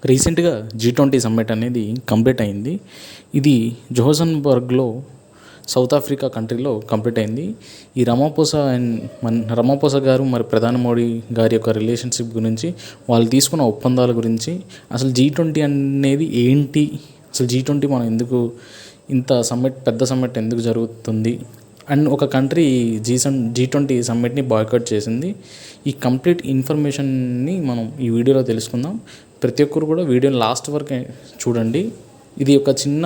రీసెంట్గా G20 summit అనేది complete అయింది. ఇది జోహన్స్బర్గ్లో సౌత్ ఆఫ్రికా కంట్రీలో కంప్లీట్ అయింది. ఈ రమాపోసా గారు మరి ప్రధాని మోడీ గారి యొక్క రిలేషన్షిప్ గురించి, వాళ్ళు తీసుకున్న ఒప్పందాల గురించి, అసలు G20 అనేది ఏంటి, అసలు G20 మనం ఎందుకు ఇంత పెద్ద సమ్మిట్ ఎందుకు జరుగుతుంది అండ్ ఒక కంట్రీ G20 సమ్మిట్ని బాయ్కాట్ చేసింది. ఈ కంప్లీట్ ఇన్ఫర్మేషన్ని మనం ఈ వీడియోలో తెలుసుకుందాం. ప్రతి ఒక్కరు కూడా వీడియోని లాస్ట్ వరకు చూడండి. ఇది ఒక చిన్న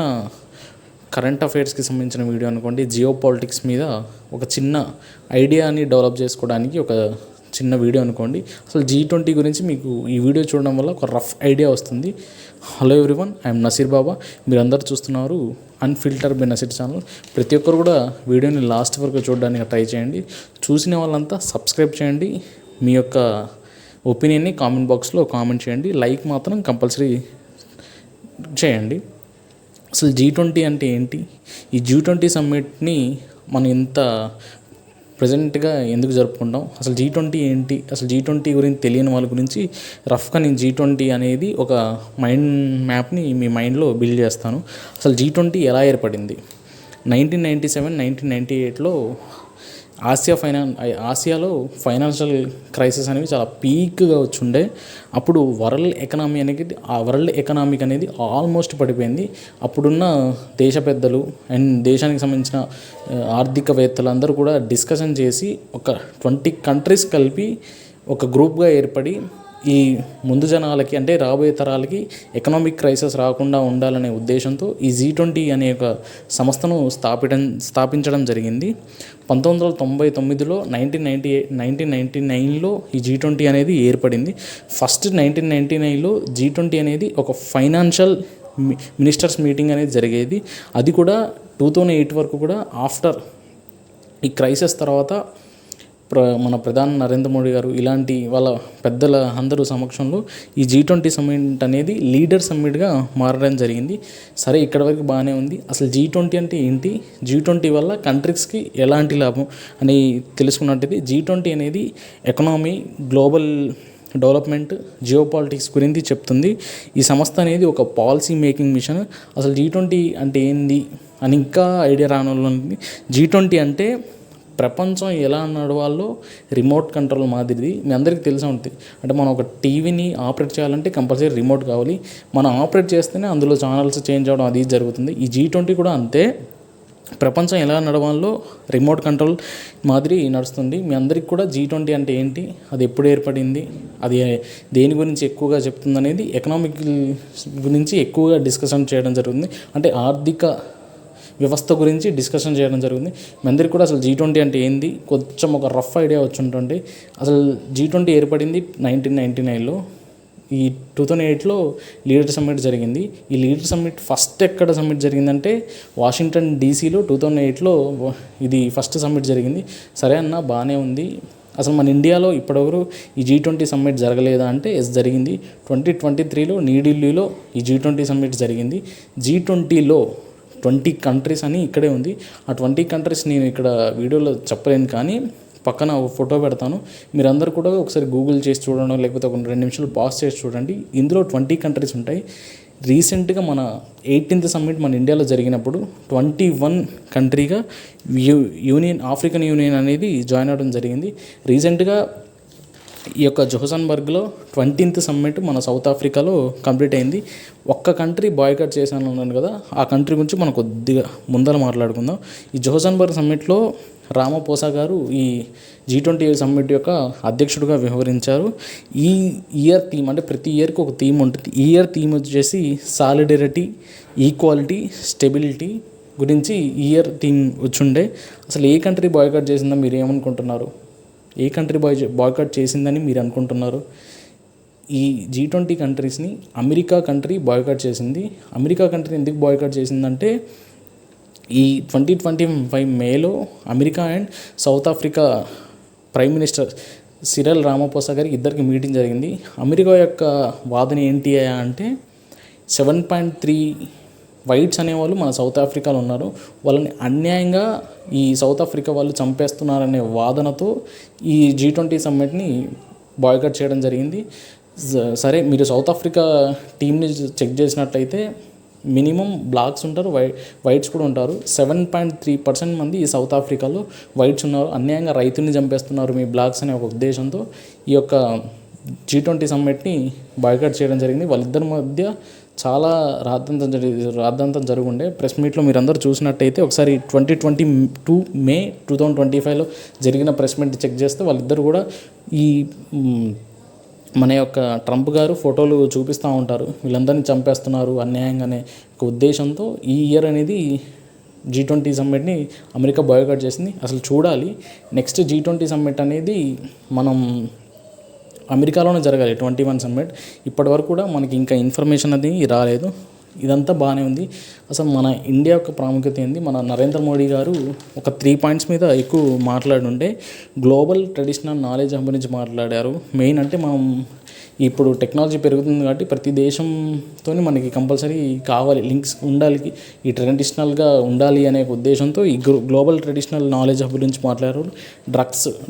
కరెంట్ అఫైర్స్కి సంబంధించిన వీడియో అనుకోండి. జియో పాలిటిక్స్ మీద ఒక చిన్న ఐడియాని డెవలప్ చేసుకోవడానికి ఒక చిన్న వీడియో అనుకోండి. అసలు G20 గురించి మీకు ఈ వీడియో చూడడం వల్ల ఒక రఫ్ ఐడియా వస్తుంది. హలో ఎవ్రీవన్, ఐఎమ్ నసీర్ బాబా. మీరందరూ చూస్తున్నారు అన్ఫిల్టర్ బై నసీర్ ఛానల్. ప్రతి ఒక్కరు కూడా వీడియోని లాస్ట్ వరకు చూడడానికి ట్రై చేయండి. చూసిన వాళ్ళంతా సబ్స్క్రైబ్ చేయండి. మీ యొక్క ఒపీనియన్ని కామెంట్ బాక్స్లో కామెంట్ చేయండి. లైక్ మాత్రం కంపల్సరీ చేయండి. అసలు G20 అంటే ఏంటి? ఈ G20 సమ్మిట్ని మనం ఇంత ప్రజెంట్గా ఎందుకు జరుపుకుంటాం? అసలు G20 ఏంటి? అసలు G20 గురించి తెలియని వాళ్ళ గురించి రఫ్గా నేను G20 అనేది ఒక మైండ్ మ్యాప్ని మీ మైండ్లో బిల్డ్ చేస్తాను. అసలు G20 ఎలా ఏర్పడింది? 1997, 1998లో ఆసియాలో ఫైనాన్షియల్ క్రైసిస్ అనేవి చాలా పీక్గా వచ్చుండే. అప్పుడు వరల్డ్ ఎకనామిక్ అనేది ఆల్మోస్ట్ పడిపోయింది. అప్పుడున్న దేశ పెద్దలు అండ్ దేశానికి సంబంధించిన ఆర్థికవేత్తలు అందరూ కూడా డిస్కషన్ చేసి ఒక 20 కంట్రీస్ కలిపి ఒక గ్రూప్గా ఏర్పడి ఈ ముందు జనాలకి అంటే రాబోయే తరాలకి ఎకనామిక్ క్రైసిస్ రాకుండా ఉండాలనే ఉద్దేశంతో ఈ G20 అనే ఒక సంస్థను స్థాపించడం జరిగింది. 1999లో 1999లో ఈ G20 అనేది ఏర్పడింది. ఫస్ట్ 1999లో G20 అనేది ఒక ఫైనాన్షియల్ మినిస్టర్స్ మీటింగ్ అనేది జరిగేది. అది కూడా 2008 వరకు కూడా ఆఫ్టర్ ఈ క్రైసిస్ తర్వాత మన ప్రధాని నరేంద్ర మోడీ గారు ఇలాంటి వాళ్ళ పెద్దల అందరూ సమక్షంలో ఈ G20 సమ్మిట్ అనేది లీడర్ సమ్మిట్గా మారడం జరిగింది. సరే, ఇక్కడ వరకు బాగానే ఉంది. అసలు G20 అంటే ఏంటి? G20 వల్ల కంట్రీస్కి ఎలాంటి లాభం అని తెలుసుకున్నట్టయితే G20 అనేది economy, global development, geo politics గురించి చెప్తుంది. ఈ సంస్థ అనేది ఒక పాలసీ మేకింగ్ మిషన్. అసలు G20 అంటే ఏంది అని ఇంకా ఐడియా రానుంది. G20 అంటే ప్రపంచం ఎలా నడవాలో రిమోట్ కంట్రోల్ మాదిరిది. మీ అందరికీ తెలిసే ఉంటుంది. అంటే మనం ఒక టీవీని ఆపరేట్ చేయాలంటే కంపల్సరీ రిమోట్ కావాలి. మనం ఆపరేట్ చేస్తేనే అందులో ఛానల్స్ చేంజ్ అవ్వడం అది జరుగుతుంది. ఈ G20 కూడా అంతే. ప్రపంచం ఎలా నడవాలో రిమోట్ కంట్రోల్ మాదిరి నడుస్తుంది. మీ అందరికీ కూడా G20 అంటే ఏంటి, అది ఎప్పుడు ఏర్పడింది, అది దేని గురించి ఎక్కువగా చెప్తుంది అనేది ఎకనామిక్ గురించి ఎక్కువగా డిస్కషన్ చేయడం జరుగుతుంది. అంటే ఆర్థిక వ్యవస్థ గురించి డిస్కషన్ చేయడం జరుగుతుంది. మీ అందరికీ కూడా అసలు G20 అంటే ఏంది కొంచెం ఒక రఫ్ ఐడియా వచ్చి ఉంటుంది. అసలు G20 ఏర్పడింది 1999లో. ఈ 2008లో లీడర్ సమ్మిట్ జరిగింది. ఈ లీడర్ సమ్మిట్ ఫస్ట్ ఎక్కడ సమ్మిట్ జరిగిందంటే వాషింగ్టన్ డీసీలో 2008లో ఇది ఫస్ట్ సమ్మిట్ జరిగింది. సరే అన్న, బాగానే ఉంది. అసలు మన ఇండియాలో ఇప్పటివరకు ఈ G20 సమ్మిట్ జరగలేదా అంటే జరిగింది. 2023లో న్యూఢిల్లీలో ఈ G20 సమ్మిట్ జరిగింది. G20లో 20 కంట్రీస్ అని ఇక్కడే ఉంది. ఆ 20 కంట్రీస్ నేను ఇక్కడ వీడియోలో చెప్పలేను, కానీ పక్కన ఫోటో పెడతాను. మీరందరూ కూడా ఒకసారి గూగుల్ చేసి చూడడం, లేకపోతే ఒక 2 నిమిషాలు పాజ్ చేసి చూడండి. ఇందులో 20 కంట్రీస్ ఉంటాయి. రీసెంట్గా మన 18th సమ్మిట్ మన ఇండియాలో జరిగినప్పుడు 21 కంట్రీగా ఆఫ్రికన్ యూనియన్ అనేది జాయిన్ అవ్వడం జరిగింది. రీసెంట్గా ఈ యొక్క జోహన్స్బర్గ్లో 20th సమ్మిట్ మన సౌత్ ఆఫ్రికాలో కంప్లీట్ అయింది. ఒక్క కంట్రీ బాయ్కాట్ చేశాను అన్నాను కదా, ఆ కంట్రీ గురించి మనం కొద్దిగా ముందర మాట్లాడుకుందాం. ఈ జోహన్స్బర్గ్ సమ్మిట్లో రామాపోసా గారు ఈ G20 సమ్మిట్ యొక్క అధ్యక్షుడిగా వ్యవహరించారు. ఈ ఇయర్ థీమ్ అంటే ప్రతి ఇయర్కి ఒక థీమ్ ఉంటుంది. ఈ ఇయర్ థీమ్ వచ్చేసి సాలిడారిటీ, ఈక్వాలిటీ, స్టెబిలిటీ గురించి ఈ ఇయర్ థీమ్ వచ్చుండే. అసలు ఏ కంట్రీ బాయ్కాట్ చేసిందో మీరు ఏమనుకుంటున్నారు? ఏ కంట్రీ బాయ్కాట్ చేసిందని మీరు అనుకుంటున్నారు? ఈ G20 కంట్రీస్ని అమెరికా కంట్రీ బాయ్కాట్ చేసింది. అమెరికా కంట్రీ ఎందుకు బాయ్కాట్ చేసిందంటే ఈ 2025 మేలో America and South Africa prime minister Cyril Ramaphosa గారికి ఇద్దరికి మీటింగ్ జరిగింది. అమెరికా యొక్క వాదన ఏంటి అంటే 7.3 వైట్స్ అనేవాళ్ళు మన సౌత్ ఆఫ్రికాలో ఉన్నారు, వాళ్ళని అన్యాయంగా ఈ సౌత్ ఆఫ్రికా వాళ్ళు చంపేస్తున్నారనే వాదనతో ఈ G20 సమ్మిట్ని బాయ్కాట్ చేయడం జరిగింది. సరే మీరు సౌత్ ఆఫ్రికా టీంని చెక్ చేసినట్లయితే మినిమం బ్లాక్స్ ఉంటారు, వైట్స్ కూడా ఉంటారు. 7.3% మంది ఈ సౌత్ ఆఫ్రికాలో వైట్స్ ఉన్నారు. అన్యాయంగా రైతుని చంపేస్తున్నారు మీ బ్లాక్స్ అనే ఒక ఉద్దేశంతో ఈ యొక్క G20 సమ్మిట్ని బాయ్కాట్ చేయడం జరిగింది. వాళ్ళిద్దరి మధ్య చాలా రాద్ధాంతం జరుగుండే. ప్రెస్ మీట్లో మీరు అందరూ చూసినట్టయితే ఒకసారి 2022 మే 2025లో జరిగిన ప్రెస్ మీట్ చెక్ చేస్తే వాళ్ళిద్దరు కూడా ఈ మన యొక్క ట్రంప్ గారు ఫోటోలు చూపిస్తూ ఉంటారు, వీళ్ళందరినీ చంపేస్తున్నారు అన్యాయంగానే ఒక ఉద్దేశంతో ఈ ఇయర్ అనేది G20 సమ్మిట్ని అమెరికా బాయ్కాట్ చేసింది. అసలు చూడాలి నెక్స్ట్ G20 సమ్మిట్ అనేది మనం అమెరికాలోనే జరగాలి 21 సమ్మిట్. ఇప్పటి వరకు కూడా మనకి ఇంకా ఇన్ఫర్మేషన్ అది రాలేదు. ఇదంతా బాగానే ఉంది. అసలు మన ఇండియా యొక్క ప్రాముఖ్యత ఏంది, మన నరేంద్ర మోడీ గారు ఒక 3 పాయింట్స్ మీద ఎక్కువ మాట్లాడుంటే గ్లోబల్ ట్రెడిషనల్ నాలెడ్జ్ హబ్ గురించి మాట్లాడారు. మెయిన్ అంటే మనం ఇప్పుడు టెక్నాలజీ పెరుగుతుంది కాబట్టి ప్రతి దేశంతో మనకి కంపల్సరీ కావాలి, లింక్స్ ఉండాలి, ఈ ట్రెడిషనల్గా ఉండాలి అనే ఉద్దేశంతో ఈ గ్లోబల్ ట్రెడిషనల్ నాలెడ్జ్ హబ్ గురించి మాట్లాడారు.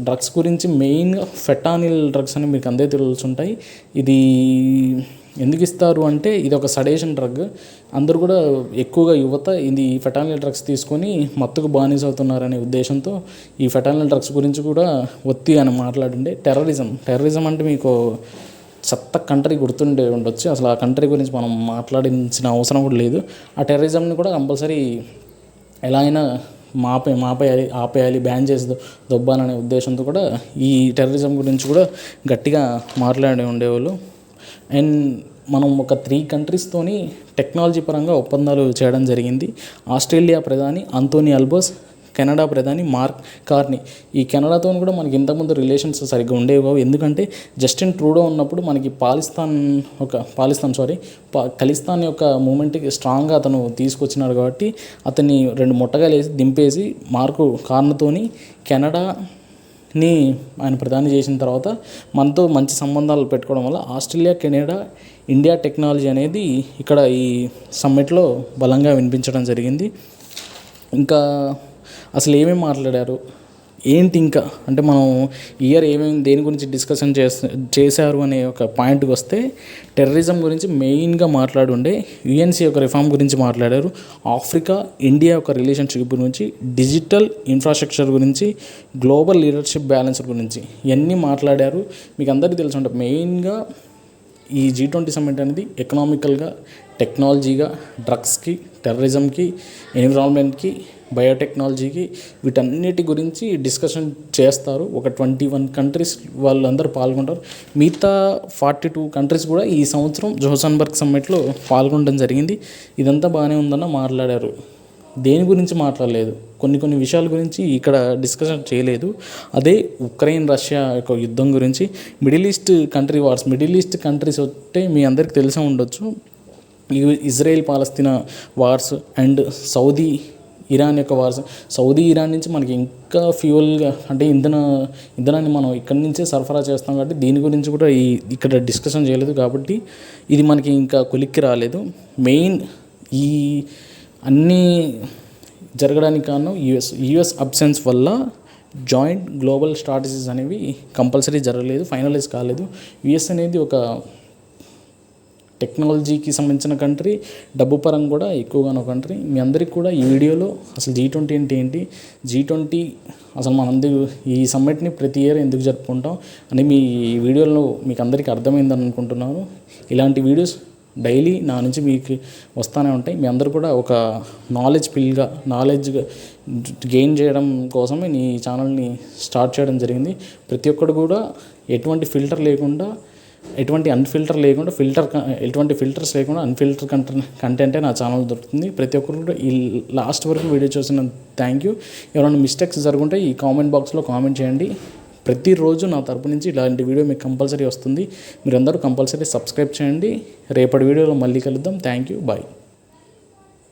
డ్రగ్స్ గురించి మెయిన్గా ఫెటానిల్ డ్రగ్స్ అని మీకు అందరికీ తెలుసుంటాయి. ఇది ఎందుకు ఇస్తారు అంటే ఇది ఒక సడేషన్ డ్రగ్. అందరూ కూడా ఎక్కువగా యువత ఇది ఫెటానిల్ డ్రగ్స్ తీసుకొని మత్తుకు బానిస అవుతున్నారనే ఉద్దేశంతో ఈ ఫెటానిల్ డ్రగ్స్ గురించి కూడా ఒత్తి అని మాట్లాడుండే. టెర్రరిజం అంటే మీకు చెత్త కంట్రీ గుర్తుండే ఉండొచ్చు. అసలు ఆ కంట్రీ గురించి మనం మాట్లాడించిన అవసరం కూడా లేదు. ఆ టెర్రరిజంని కూడా కంపల్సరీ ఎలా అయినా ఆపేయాలి, బ్యాన్ చేసి దొబ్బాలనే ఉద్దేశంతో కూడా ఈ టెర్రరిజం గురించి కూడా గట్టిగా మాట్లాడి ఉండేవాళ్ళు. అండ్ మనం ఒక 3 కంట్రీస్తోని టెక్నాలజీ పరంగా ఒప్పందాలు చేయడం జరిగింది. ఆస్ట్రేలియా ప్రధాని ఆంథోనీ ఆల్బోస్, కెనడా ప్రధాని మార్క్ కార్నీ. ఈ కెనడాతో కూడా మనకి ఇంతకుముందు రిలేషన్స్ సరిగ్గా ఉండేవి కావు. ఎందుకంటే జస్టిన్ ట్రూడో ఉన్నప్పుడు మనకి ఖలిస్తాన్ యొక్క మూమెంట్కి స్ట్రాంగ్గా అతను తీసుకొచ్చినాడు కాబట్టి అతన్ని 2 ముట్టగాలు వేసి దింపేసి మార్కు కార్నతోని కెనడాని ఆయన ప్రధాని చేసిన తర్వాత మనతో మంచి సంబంధాలు పెట్టుకోవడం వల్ల ఆస్ట్రేలియా, కెనడా, ఇండియా టెక్నాలజీ అనేది ఇక్కడ ఈ సమ్మిట్లో బలంగా వినిపించడం జరిగింది. ఇంకా అసలు ఏమేమి మాట్లాడారు ఏంటి ఇంకా అంటే మనం ఇయర్ ఏమేమి దేని గురించి డిస్కషన్ చేశారు అనే ఒక పాయింట్కి వస్తే టెర్రరిజం గురించి మెయిన్గా మాట్లాడుండే. యుఎన్సీ యొక్క రిఫార్మ్ గురించి మాట్లాడారు. ఆఫ్రికా ఇండియా యొక్క రిలేషన్షిప్ గురించి, డిజిటల్ ఇన్ఫ్రాస్ట్రక్చర్ గురించి, గ్లోబల్ లీడర్షిప్ బ్యాలెన్స్ గురించి ఇవన్నీ మాట్లాడారు. మీకు అందరికీ తెలిసి ఉంటుంది మెయిన్గా ఈ G20 సమ్మిట్ అనేది ఎకనామికల్గా, టెక్నాలజీగా, డ్రగ్స్కి, టెర్రరిజంకి, ఎన్విరాన్మెంట్కి, బయోటెక్నాలజీకి వీటన్నిటి గురించి డిస్కషన్ చేస్తారు. ఒక 21 కంట్రీస్ వాళ్ళందరూ పాల్గొంటారు. మిగతా 42 కంట్రీస్ కూడా ఈ సంవత్సరం జోహాన్స్బర్గ్ సమ్మిట్లో పాల్గొనడం జరిగింది. ఇదంతా బాగానే ఉందన్న మాట్లాడారు. దేని గురించి మాట్లాడలేదు, కొన్ని విషయాల గురించి ఇక్కడ డిస్కషన్ చేయలేదు. అదే ఉక్రెయిన్ రష్యా యొక్క యుద్ధం గురించి, మిడిల్ ఈస్ట్ కంట్రీస్ వస్తే మీ అందరికీ తెలిసే ఉండొచ్చు. Israel Palestine wars and Saudi Iran యొక్క వార్స్. సౌదీ ఇరాన్ నుంచి మనకి ఇంకా ఫ్యూయల్గా అంటే ఇంధనాన్ని మనం ఇక్కడి నుంచే సరఫరా చేస్తాం కాబట్టి దీని గురించి కూడా ఇక్కడ డిస్కషన్ చేయలేదు. కాబట్టి ఇది మనకి ఇంకా కొలిక్కి రాలేదు. మెయిన్ ఈ అన్నీ జరగడానికి కారణం యుఎస్ అబ్సెన్స్ వల్ల జాయింట్ గ్లోబల్ స్ట్రాటజీస్ అనేవి కంపల్సరీ జరగలేదు, ఫైనలైజ్ కాలేదు. యుఎస్ అనేది ఒక టెక్నాలజీకి సంబంధించిన కంట్రీ, డబ్బు పరంగా కూడా ఎక్కువగానో కంట్రీ. మీ అందరికీ కూడా ఈ వీడియోలో అసలు G20 అంటే ఏంటి, G20 అసలు మనందరూ ఈ సమ్మిట్ని ప్రతి ఇయర్ ఎందుకు జరుపుకుంటాం అని మీ వీడియోలో మీకు అందరికీ అర్థమైందని అనుకుంటున్నాను. ఇలాంటి వీడియోస్ డైలీ నా నుంచి మీకు వస్తూనే ఉంటాయి. మీ అందరూ కూడా ఒక నాలెడ్జ్ గెయిన్ చేయడం కోసమే నీ ఛానల్ని స్టార్ట్ చేయడం జరిగింది. ప్రతి ఒక్కరు కూడా ఎటువంటి ఫిల్టర్స్ లేకుండా అన్ఫిల్టర్ కంటెంటే నా ఛానల్ దొరుకుతుంది. ప్రతి ఒక్కరు కూడా ఈ లాస్ట్ వరకు వీడియో చూసిన థ్యాంక్ యూ. ఎవరైనా మిస్టేక్స్ జరుగుంటే ఈ కామెంట్ బాక్స్లో కామెంట్ చేయండి. ప్రతిరోజు నా తరపు నుంచి ఇలాంటి వీడియో మీకు కంపల్సరీ వస్తుంది. మీరందరూ కంపల్సరీ సబ్స్క్రైబ్ చేయండి. రేపటి వీడియోలో మళ్ళీ కలుద్దాం. Thank you, bye.